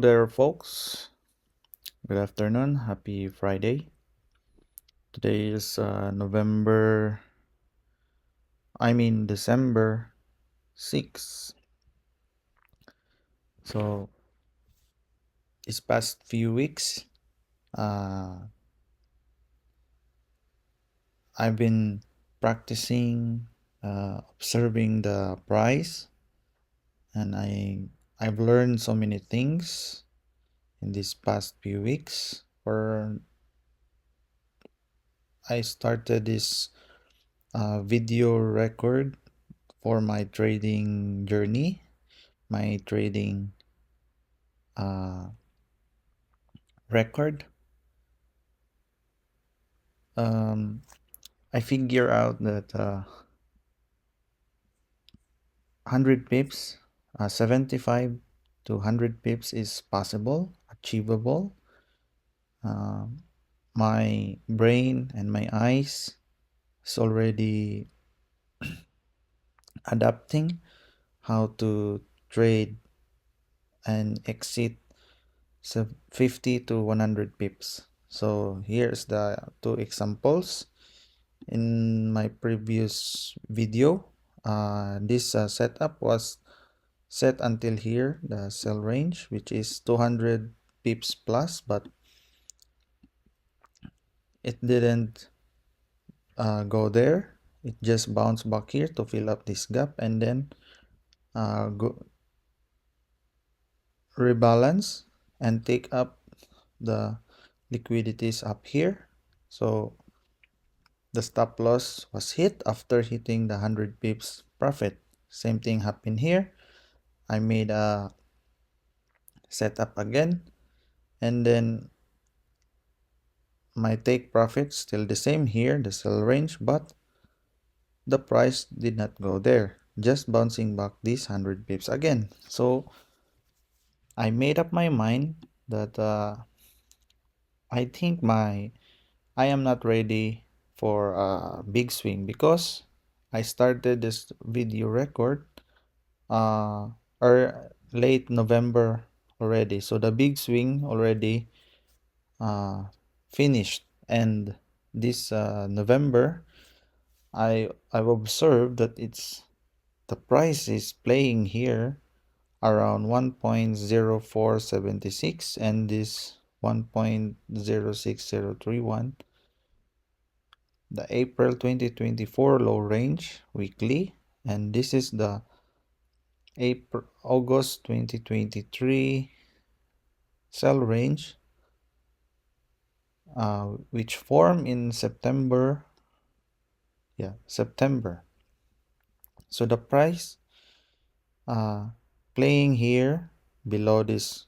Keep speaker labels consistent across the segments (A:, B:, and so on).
A: there, folks. Good afternoon. Happy Friday. Today is December 6th. So, this past few weeks, uh, I've been practicing observing the price, and I've learned so many things in these past few weeks. Or I started this video record for my trading journey, my trading uh, record. um, I figure out that 100 pips, 75 to 100 pips is possible, achievable. My brain and my eyes is already adapting how to trade and exit 50 to 100 pips. So here's the two examples. In my previous video, this setup was set until here, the sell range, which is 200 pips plus, but it didn't go there. It just bounced back here to fill up this gap, and then go rebalance and take up the liquidities up here. So the stop loss was hit after hitting the 100 pips profit. Same thing happened here. I made a setup again, and then my take profit still the same here, the sell range, but the price did not go there, just bouncing back these 100 pips again. So I made up my mind that I think I am not ready for a big swing, because I started this video record or late November already. So the big swing already finished, and this November I've observed that the price is playing here around 1.0476, and this 1.06031, the April 2024 low range weekly, and this is the August 2023 sell range, which formed in September. So the price playing here below this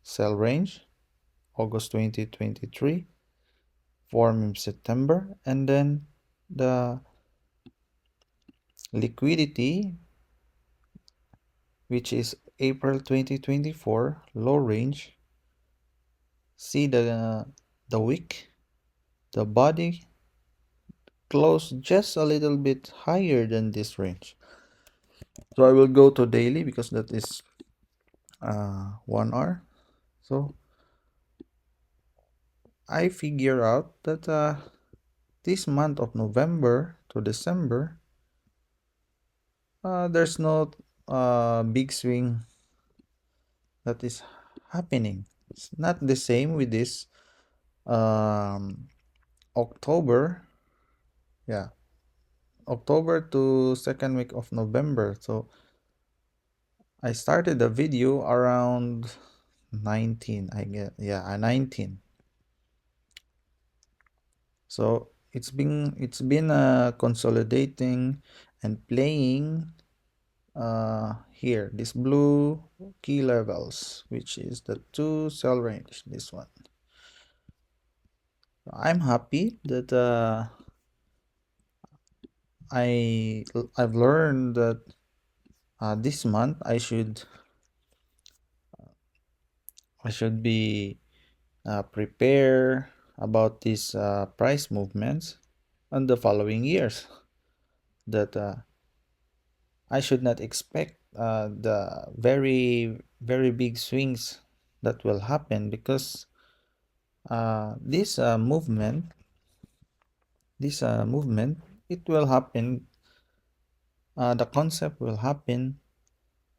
A: sell range, August 2023, formed in September, and then the liquidity, which is April 2024 low range. See the wick, the body closed just a little bit higher than this range. So I will go to daily, because that is 1 hour. So I figure out that this month of November to December, there's no big swing that is happening. It's not the same with this October. October to second week of November. So I started the video around 19, I get 19. So it's been consolidating and playing here, this blue key levels, which is the 2 sell range, this one. I'm happy that I've learned that this month I should be prepare about these price movements on the following years, that I should not expect the very very big swings that will happen, because this movement, it will happen, the concept will happen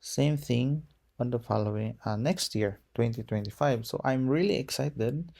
A: same thing on the following next year 2025. So I'm really excited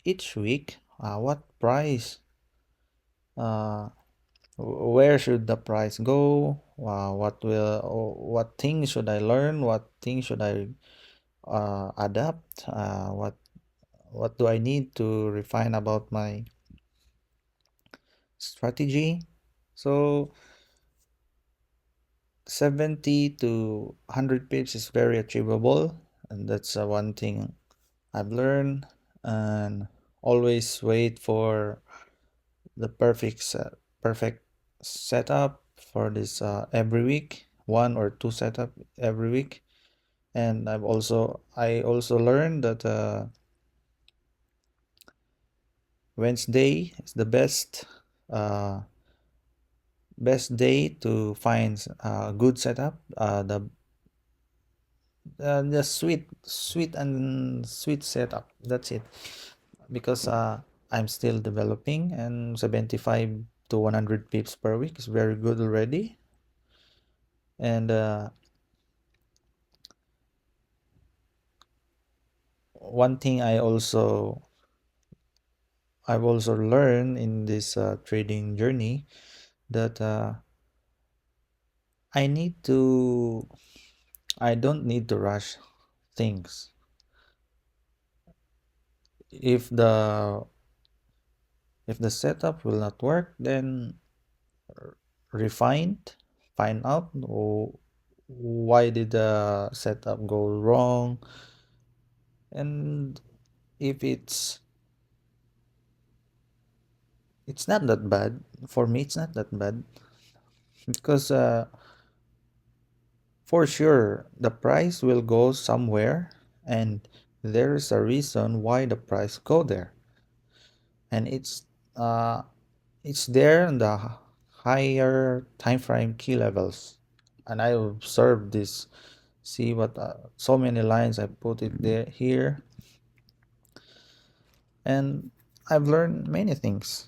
A: each week, what price, uh, where should the price go, what things should I learn, what things should I adapt, what do I need to refine about my strategy. So 70 to 100 pips is very achievable, and that's one thing I've learned. And always wait for the perfect setup for this every week, one or two setup every week. And I also learned that Wednesday is the uh, best day to find a good setup. The sweet setup. That's it. Because I'm still developing, and 75 to 100 pips per week is very good already. And one thing I've also learned in this trading journey, that I need to I don't need to rush things. If the setup will not work, then refined, find out why did the setup go wrong. And if it's not that bad, for me it's not that bad, because for sure the price will go somewhere, and there's a reason why the price go there. And uh it's there in the higher time frame key levels. And I observed this. See what so many lines I put it there here. And I've learned many things.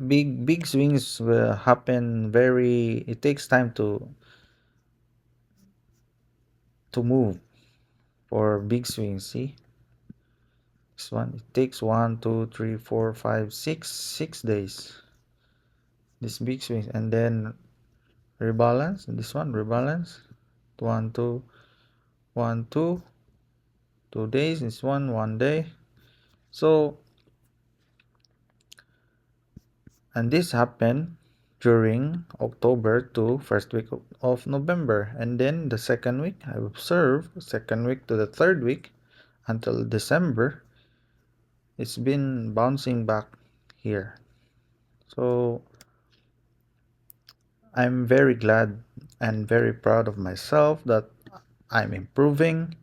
A: Big swings will happen very, it takes time to move for big swings. See, this one, it takes 1 2 3 4 5 6 days, this big swings. And then rebalance, and this one rebalance, one two, 2 days, this one day. So, and this happened during October to first week of November. And then the second week, I observed, second week to the third week until December, it's been bouncing back here. So I'm very glad and very proud of myself that I'm improving,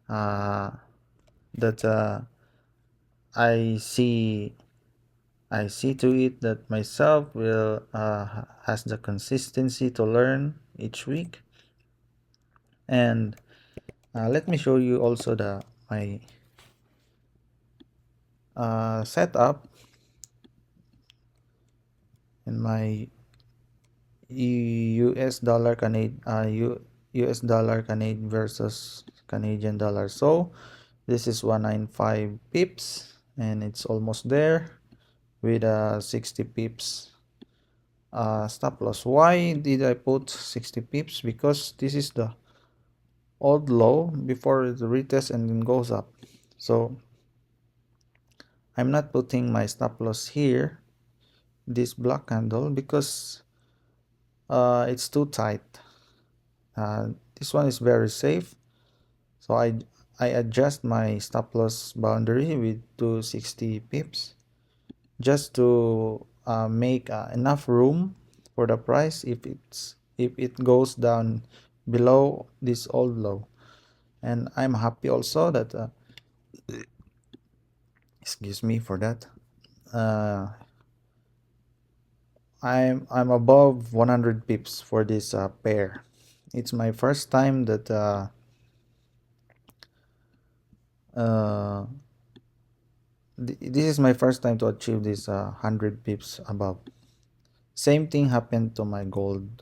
A: uh, that I see I see to it that myself will has the consistency to learn each week. And let me show you also the my setup in my US dollar US dollar Canadian versus Canadian dollar. So this is 195 pips, and it's almost there with 60 pips stop loss. Why did I put 60 pips? Because this is the old low before it retest and then goes up. So I'm not putting my stop loss here, this block candle, because it's too tight. This one is very safe. So I adjust my stop loss boundary with 260 pips, just to make enough room for the price if it goes down below this old low. And I'm happy also that excuse me for that, uh, I'm above 100 pips for this pair. It's my first time that uh, this is my first time to achieve this 100 pips above. Same thing happened to my gold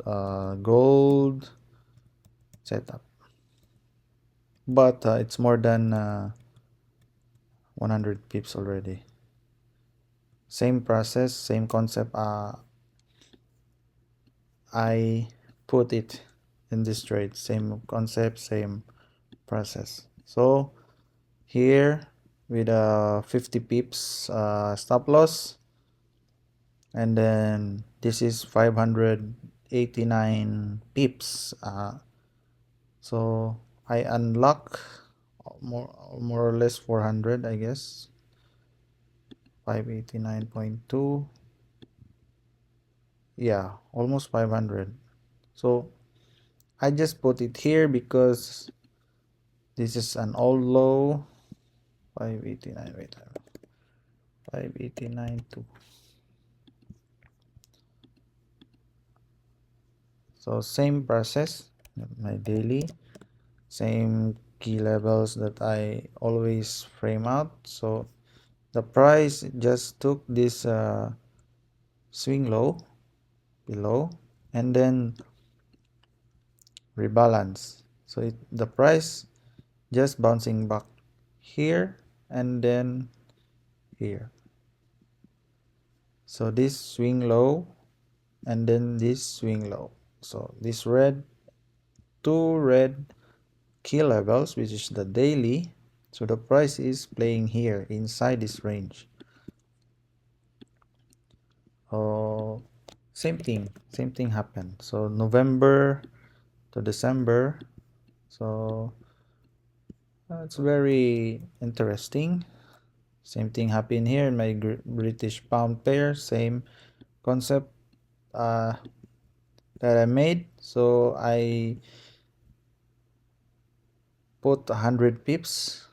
A: setup, but it's more than 100 pips already. Same process, same concept. I put it in this trade. Same concept, same process. So here with a 50 pips stop loss, and then this is 589 pips. So I unlock more or less 400, I guess. 589.2, yeah, almost 500. So I just put it here because this is an old low. 589, wait, 589 to. So same process, my daily, same key levels that I always frame out. So the price just took this swing low below and then rebalance. So the price just bouncing back here and then here. So this swing low and then this swing low. So this two red key levels, which is the daily. So the price is playing here inside this range. Oh, same thing happened. So November to December. So it's very interesting. Same thing happened here in my British pound pair. Same concept uh, that I made. So I put 100 pips.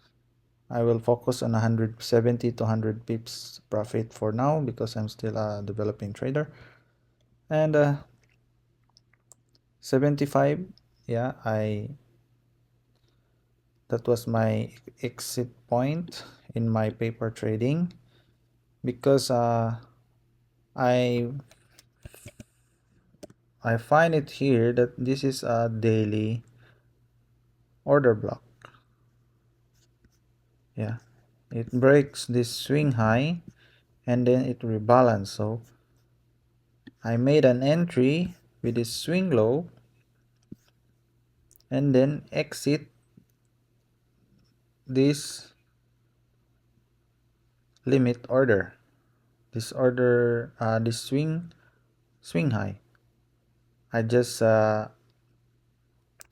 A: I will focus on 170 to 100 pips profit for now because I'm still a developing trader. And 75, yeah, that was my exit point in my paper trading because I I find it here that this is a daily order block. Yeah, it breaks this swing high and then it rebalance. So I made an entry with this swing low and then exit this limit order, this swing high. I just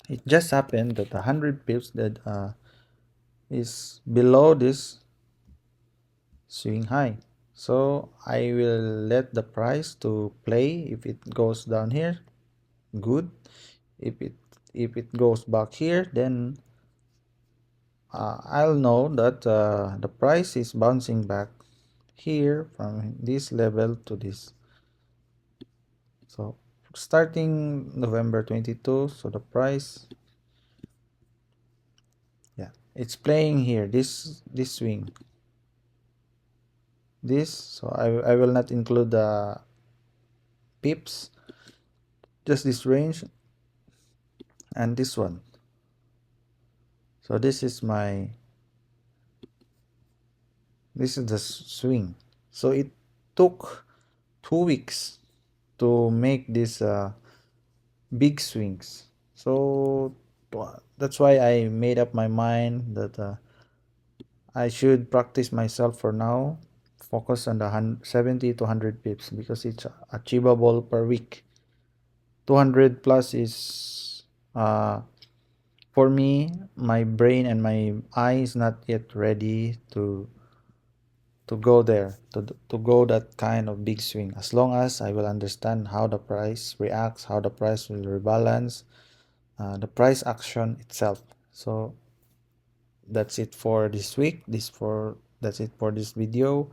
A: it just happened that 100 pips that is below this swing high. So I will let the price to play. If it goes down here, good. If it goes back here, then I'll know that the price is bouncing back here from this level to this. So starting November 22, so the price, yeah, it's playing here this swing, this. So I will not include the pips, just this range and this one. So this is the swing. So it took 2 weeks to make this big swings. So that's why I made up my mind that I should practice myself for now, focus on the 70 to 100 pips because it's achievable per week. 200 plus is for me, my brain and my eye is not yet ready to go there, to go that kind of big swing. As long as I will understand how the price reacts, how the price will rebalance, the price action itself. So that's it for this week. That's it for this video.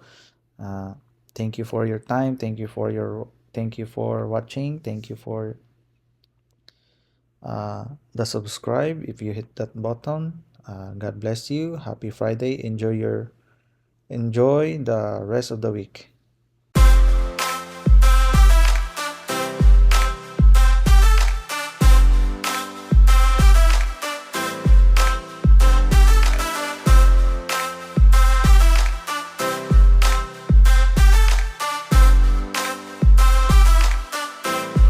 A: uh, Thank you for your time, thank you for your Thank you for watching. Thank you for the subscribe if you hit that button. God bless you. Happy Friday. Enjoy the rest of the week.